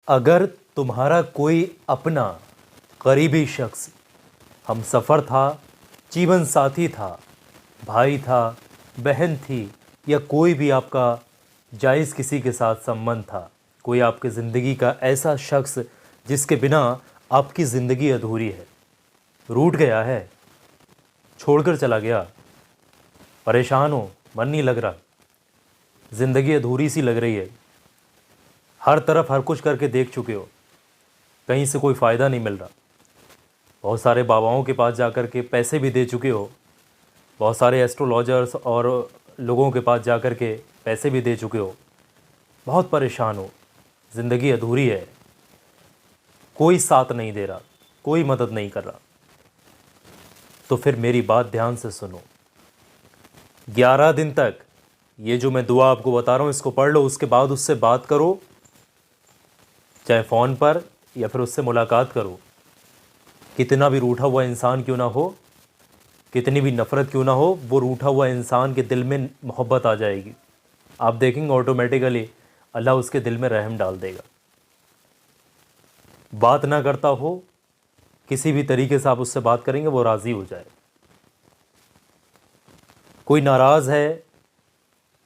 अगर तुम्हारा कोई अपना करीबी शख्स हमसफ़र था, जीवन साथी था, भाई था, बहन थी, या कोई भी आपका जायज़ किसी के साथ संबंध था, कोई आपकी ज़िंदगी का ऐसा शख्स जिसके बिना आपकी ज़िंदगी अधूरी है, रूठ गया है, छोड़कर चला गया, परेशान हो, मन नहीं लग रहा, ज़िंदगी अधूरी सी लग रही है, हर तरफ हर कुछ करके देख चुके हो, कहीं से कोई फ़ायदा नहीं मिल रहा, बहुत सारे बाबाओं के पास जाकर के पैसे भी दे चुके हो, बहुत सारे एस्ट्रोलॉजर्स और लोगों के पास जाकर के पैसे भी दे चुके हो, बहुत परेशान हो, ज़िंदगी अधूरी है, कोई साथ नहीं दे रहा, कोई मदद नहीं कर रहा। तो फिर मेरी बात ध्यान से सुनो। 11 दिन तक ये जो मैं दुआ आपको बता रहा हूँ इसको पढ़ लो, उसके बाद उससे बात करो, चाहे फ़ोन पर या फिर उससे मुलाकात करो। कितना भी रूठा हुआ इंसान क्यों ना हो, कितनी भी नफ़रत क्यों ना हो, वो रूठा हुआ इंसान के दिल में मोहब्बत आ जाएगी। आप देखेंगे ऑटोमेटिकली अल्लाह उसके दिल में रहम डाल देगा। बात ना करता हो, किसी भी तरीके से आप उससे बात करेंगे वो राज़ी हो जाए। कोई नाराज़ है,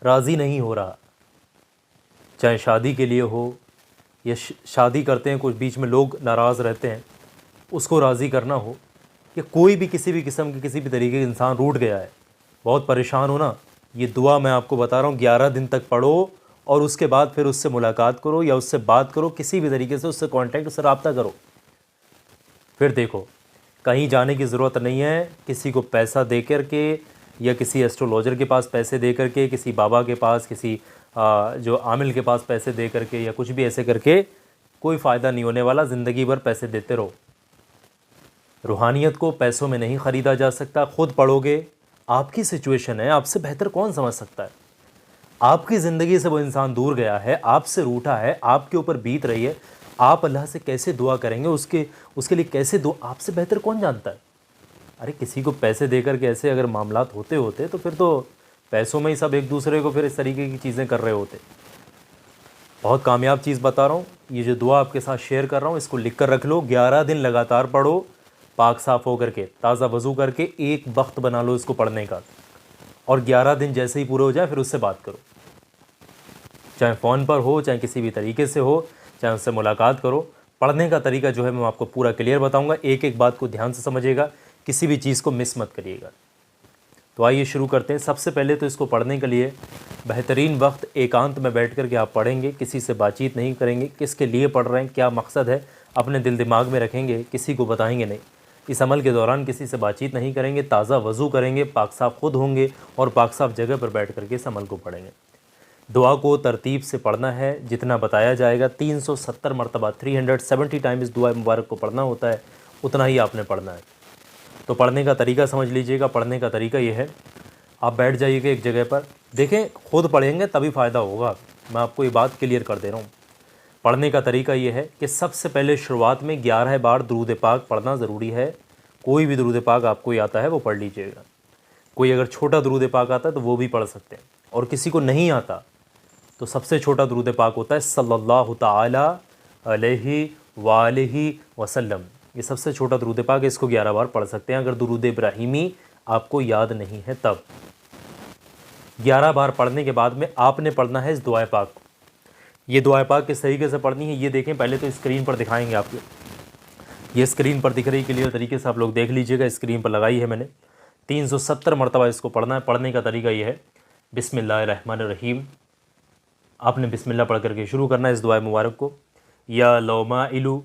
राज़ी नहीं हो रहा, चाहे शादी के लिए हो या शादी करते हैं कुछ बीच में लोग नाराज़ रहते हैं, उसको राज़ी करना हो, या कोई भी किसी भी किस्म के किसी भी तरीके का इंसान रूठ गया है, बहुत परेशान हो ना, ये दुआ मैं आपको बता रहा हूँ 11 दिन तक पढ़ो और उसके बाद फिर उससे मुलाकात करो या उससे बात करो, किसी भी तरीके से उससे कांटेक्ट, उससे रब्ता करो। फिर देखो, कहीं जाने की ज़रूरत नहीं है, किसी को पैसा दे कर के या किसी एस्ट्रोलॉजर के पास पैसे दे करके, किसी बाबा के पास, किसी जो आमिल के पास पैसे दे करके या कुछ भी ऐसे करके कोई फ़ायदा नहीं होने वाला। ज़िंदगी भर पैसे देते रहो। रूहानियत को पैसों में नहीं ख़रीदा जा सकता। ख़ुद पढ़ोगे, आपकी सिचुएशन है, आपसे बेहतर कौन समझ सकता है। आपकी ज़िंदगी से वो इंसान दूर गया है, आपसे रूठा है, आपके ऊपर बीत रही है, आप अल्लाह से कैसे दुआ करेंगे, उसके लिए कैसे दुआ, आपसे बेहतर कौन जानता है। अरे किसी को पैसे देकर के ऐसे अगर मामलात होते होते तो फिर तो पैसों में ही सब एक दूसरे को फिर इस तरीके की चीज़ें कर रहे होते। बहुत कामयाब चीज़ बता रहा हूँ, ये जो दुआ आपके साथ शेयर कर रहा हूँ इसको लिख कर रख लो। 11 दिन लगातार पढ़ो, पाक साफ़ होकर के, ताज़ा वज़ू करके एक वक्त बना लो इसको पढ़ने का, और 11 दिन जैसे ही पूरे हो जाए फिर उससे बात करो, चाहे फ़ोन पर हो, चाहे किसी भी तरीके से हो, चाहे उससे मुलाकात करो। पढ़ने का तरीका जो है मैं आपको पूरा क्लियर बताऊँगा, एक एक बात को ध्यान से समझिएगा, किसी भी चीज़ को मिस मत करिएगा। तो आइए शुरू करते हैं। सबसे पहले तो इसको पढ़ने के लिए बेहतरीन वक्त एकांत में बैठ कर के आप पढ़ेंगे, किसी से बातचीत नहीं करेंगे, किसके लिए पढ़ रहे हैं, क्या मकसद है, अपने दिल दिमाग में रखेंगे, किसी को बताएंगे नहीं। इस अमल के दौरान किसी से बातचीत नहीं करेंगे, ताज़ा वज़ू करेंगे, पाक साफ़ खुद होंगे और पाक साफ़ जगह पर बैठ कर के इस अमल को पढ़ेंगे। दुआ को तरतीब से पढ़ना है, जितना बताया जाएगा 370 मरतबा 370 टाइम इस दुआ मुबारक को पढ़ना होता है, उतना ही आपने पढ़ना है। तो पढ़ने का तरीका समझ लीजिएगा। पढ़ने का तरीका ये है, आप बैठ जाइएगा एक जगह पर, देखें खुद पढ़ेंगे तभी फ़ायदा होगा, मैं आपको ये बात क्लियर कर दे रहा हूँ। पढ़ने का तरीका ये है कि सबसे पहले शुरुआत में 11 बार दुरूद पाक पढ़ना ज़रूरी है। कोई भी दुरूद पाक आपको आता है वो पढ़ लीजिएगा। कोई अगर छोटा दुरूद पाक आता है तो वो भी पढ़ सकते हैं, और किसी को नहीं आता तो सबसे छोटा दुरूद पाक होता है सल्लल्लाहु ताला अलैहि वालिहि वसल्लम। ये सबसे छोटा दुरूद पाक, इसको 11 बार पढ़ सकते हैं। अगर दुरूद इब्राहिमी आपको याद नहीं है तब 11 बार पढ़ने के बाद में आपने पढ़ना है इस दुआ पाक को। ये दुआ पाक किस तरीके से पढ़नी है ये देखें, पहले तो स्क्रीन पर दिखाएंगे आपको। ये स्क्रीन पर दिख रही क्लियर तरीके से आप लोग देख लीजिएगा, स्क्रीन पर लगाई है मैंने। 370 मरतबा इसको पढ़ना है। पढ़ने का तरीका ये है, बिस्मिल्लाहिर्रहमानिर्रहीम, आपने बिस्मिल्लाह पढ़ करके शुरू करना है इस दुआ मुबारक को। या लौमाइलु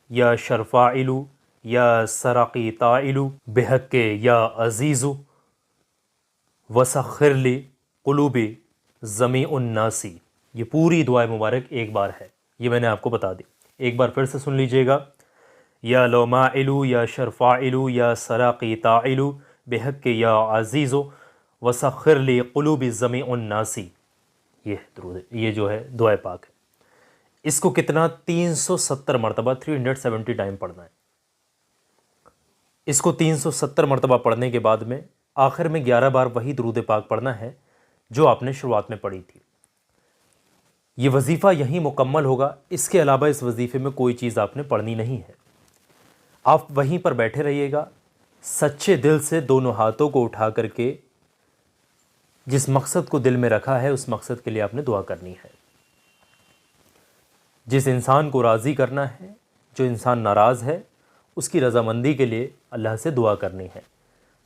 या शरफ़ाइलु या सराक़ीताइलु बेहक़्क़े या अज़ीज़ु वसख़िरली क़ुलूबी ज़मीउन नासी। ये पूरी दुआ मुबारक एक बार है, ये मैंने आपको बता दी। एक बार फिर से सुन लीजिएगा। या लौमाइलु या शरफ़ाइलु या सराक़ीताइलु बेहक़्क़े या अज़ीज़ु वसख़िरली क़ुलूबी ज़मीउन नासी। ये जो है दुआ पाक है। इसको कितना 370 मरतबा 370 टाइम पढ़ना है। इसको 370 मरतबा पढ़ने के बाद में आखिर में 11 बार वही दुरूद पाक पढ़ना है जो आपने शुरुआत में पढ़ी थी। ये वजीफ़ा यहीं मुकम्मल होगा, इसके अलावा इस वजीफ़े में कोई चीज़ आपने पढ़नी नहीं है। आप वहीं पर बैठे रहिएगा, सच्चे दिल से दोनों हाथों को उठा करके जिस मकसद को दिल में रखा है उस मकसद के लिए आपने दुआ करनी है। जिस इंसान को राज़ी करना है, जो इंसान नाराज़ है, उसकी रज़ामंदी के लिए अल्लाह से दुआ करनी है।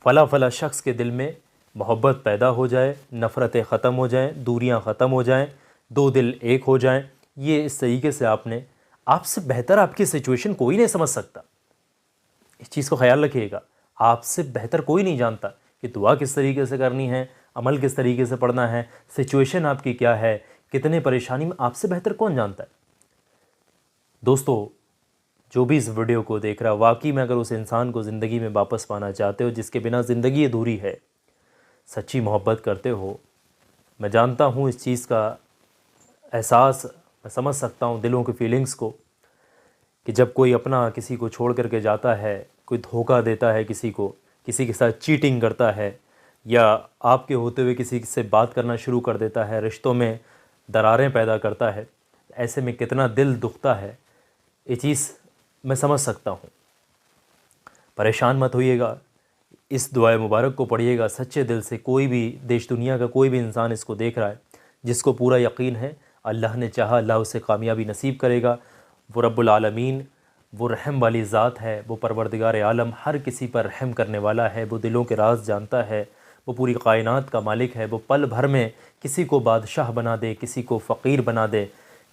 फ़ला फ़ला शख्स के दिल में मोहब्बत पैदा हो जाए, नफ़रतें ख़त्म हो जाएं, दूरियां ख़त्म हो जाएं, दो दिल एक हो जाएं। ये इस तरीके से आपसे बेहतर आपकी सिचुएशन कोई नहीं समझ सकता। इस चीज़ को ख्याल रखिएगा, आपसे बेहतर कोई नहीं जानता कि दुआ किस तरीके से करनी है, अमल किस तरीके से पढ़ना है, सिचुएशन आपकी क्या है, कितने परेशानी में, आपसे बेहतर कौन जानता है। दोस्तों, जो भी इस वीडियो को देख रहा है, वाकई में अगर उस इंसान को ज़िंदगी में वापस पाना चाहते हो जिसके बिना ज़िंदगी अधूरी है, सच्ची मोहब्बत करते हो, मैं जानता हूँ इस चीज़ का एहसास, मैं समझ सकता हूँ दिलों की फीलिंग्स को, कि जब कोई अपना किसी को छोड़ करके जाता है, कोई धोखा देता है किसी को, किसी के साथ चीटिंग करता है, या आपके होते हुए किसी से बात करना शुरू कर देता है, रिश्तों में दरारें पैदा करता है, ऐसे में कितना दिल दुखता है, ये चीज़ मैं समझ सकता हूँ। परेशान मत होइएगा, इस दुआ मुबारक को पढ़िएगा सच्चे दिल से। कोई भी देश दुनिया का कोई भी इंसान इसको देख रहा है, जिसको पूरा यकीन है अल्लाह ने चाहा अल्लाह उसे कामयाबी नसीब करेगा। वो रब्बुल आलमीन, वो रहम वाली ज़ात है, वो परवरदिगार आलम हर किसी पर रहम करने वाला है, वो दिलों के राज जानता है, वो पूरी कायनात का मालिक है। वो पल भर में किसी को बादशाह बना दे, किसी को फ़कीर बना दे,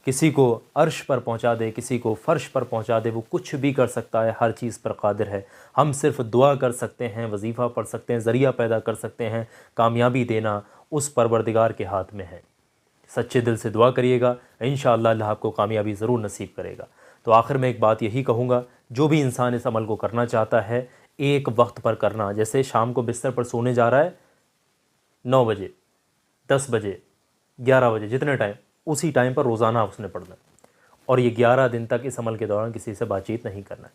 किसी को अर्श पर पहुंचा दे, किसी को फ़र्श पर पहुंचा दे। वो कुछ भी कर सकता है, हर चीज़ पर कादिर है। हम सिर्फ़ दुआ कर सकते हैं, वजीफ़ा पढ़ सकते हैं, ज़रिया पैदा कर सकते हैं। कामयाबी देना उस परवरदिगार के हाथ में है। सच्चे दिल से दुआ करिएगा, इंशाअल्लाह अल्लाह आपको कामयाबी ज़रूर नसीब करेगा। तो आखिर में एक बात यही कहूँगा, जो भी इंसान इस अमल को करना चाहता है, एक वक्त पर करना। जैसे शाम को बिस्तर पर सोने जा रहा है, 9 बजे, 10 बजे, 11 बजे, जितने टाइम, उसी टाइम पर रोज़ाना उसने पढ़ना है। और ये 11 दिन तक इस अमल के दौरान किसी से बातचीत नहीं करना है।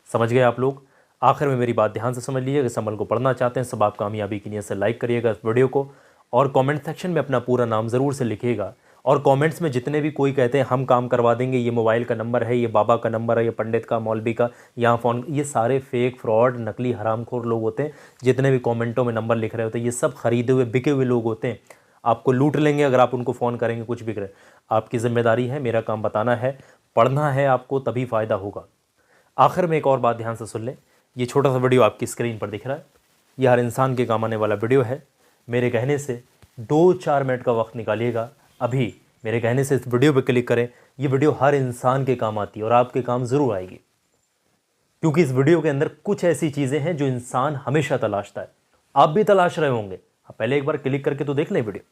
समझ गए आप लोग? आखिर में मेरी बात ध्यान से समझ लीजिए। इस अमल को पढ़ना चाहते हैं सब आप कामयाबी की नीयत से लाइक करिएगा इस वीडियो को, और कमेंट सेक्शन में अपना पूरा नाम ज़रूर से लिखिएगा। और कमेंट्स में जितने भी कोई कहते हैं हम काम करवा देंगे, ये मोबाइल का नंबर है, ये बाबा का नंबर है, ये पंडित का, मौलवी का, यहाँ फ़ोन, ये सारे फेक, फ्रॉड, नकली, हरामखोर लोग होते हैं। जितने भी कमेंटों में नंबर लिख रहे होते हैं, ये सब ख़रीदे हुए, बिके हुए लोग होते हैं। आपको लूट लेंगे अगर आप उनको फ़ोन करेंगे, कुछ भी करें। आपकी ज़िम्मेदारी है, मेरा काम बताना है, पढ़ना है आपको, तभी फ़ायदा होगा। आखिर में एक और बात ध्यान से सुन लें, ये छोटा सा वीडियो आपकी स्क्रीन पर दिख रहा है, ये हर इंसान के काम आने वाला वीडियो है। मेरे कहने से 2-4 मिनट का वक्त निकालिएगा, अभी मेरे कहने से इस वीडियो पर क्लिक करें। ये वीडियो हर इंसान के काम आती है और आपके काम ज़रूर आएगी, क्योंकि इस वीडियो के अंदर कुछ ऐसी चीज़ें हैं जो इंसान हमेशा तलाशता है। आप भी तलाश रहे होंगे, आप पहले एक बार क्लिक करके तो देख लें वीडियो।